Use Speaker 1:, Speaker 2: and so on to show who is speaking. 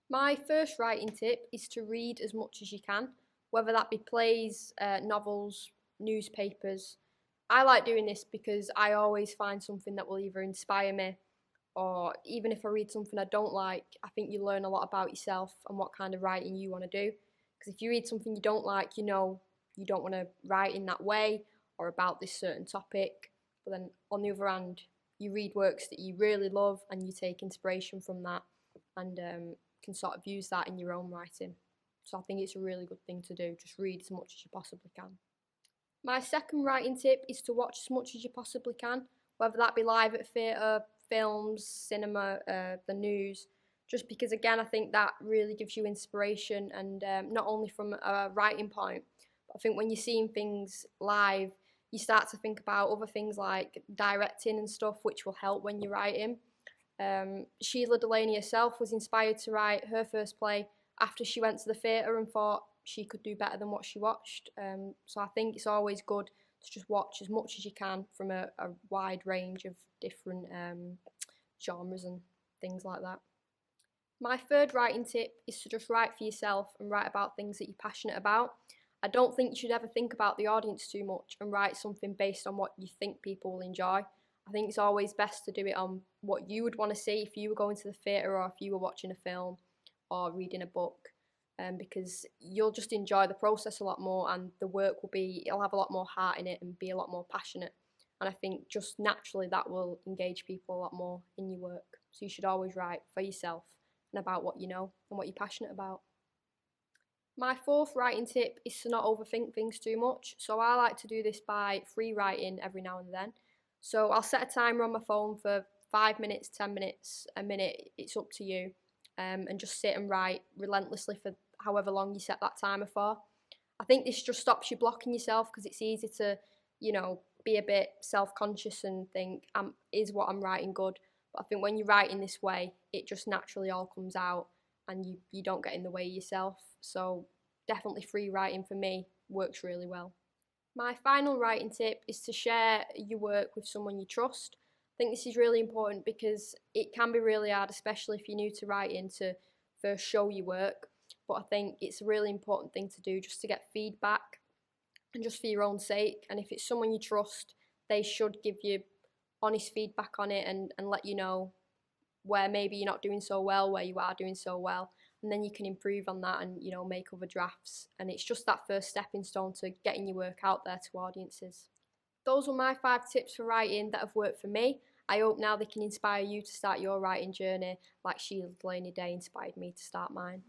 Speaker 1: My first writing tip is to read as much as you can, whether that be plays, novels, newspapers. I like doing this because I always find something that will either inspire me, or even if I read something I don't like, I think you learn a lot about yourself and what kind of writing you want to do. Because if you read something you don't like, you know you don't want to write in that way or about this certain topic. But then on the other hand, you read works that you really love and you take inspiration from that, and can sort of use that in your own writing. So I think it's a really good thing to do. Just read as much as you possibly can. My second writing tip is to watch as much as you possibly can, whether that be live at theatre, films, cinema, the news. Just because, again, I think that really gives you inspiration, and not only from a writing point, but I think when you're seeing things live, you start to think about other things like directing and stuff, which will help when you're writing. Shelagh Delaney herself was inspired to write her first play after she went to the theatre and thought she could do better than what she watched. So I think it's always good to just watch as much as you can from a wide range of different genres and things like that. My third writing tip is to just write for yourself and write about things that you're passionate about. I don't think you should ever think about the audience too much and write something based on what you think people will enjoy. I think it's always best to do it on what you would want to see if you were going to the theatre or if you were watching a film or reading a book, because you'll just enjoy the process a lot more, and the work will be, it'll have a lot more heart in it and be a lot more passionate. And I think just naturally that will engage people a lot more in your work. So you should always write for yourself and about what you know and what you're passionate about. My fourth writing tip is to not overthink things too much. So I like to do this by free writing every now and then. So I'll set a timer on my phone for 5 minutes, 10 minutes, a minute, it's up to you. And just sit and write relentlessly for however long you set that timer for. I think this just stops you blocking yourself, because it's easy to, be a bit self-conscious and think, is what I'm writing good? But I think when you write in this way, it just naturally all comes out, and you don't get in the way yourself. So definitely free writing for me works really well. My final writing tip is to share your work with someone you trust. I think this is really important because it can be really hard, especially if you're new to writing, to first show your work. But I think it's a really important thing to do, just to get feedback and just for your own sake. And if it's someone you trust, they should give you honest feedback on it, and let you know where maybe you're not doing so well, where you are doing so well, and then you can improve on that and make other drafts. And it's just that first stepping stone to getting your work out there to audiences. Those were my 5 tips for writing that have worked for me. I hope now they can inspire you to start your writing journey like Shelagh Delaney Day inspired me to start mine.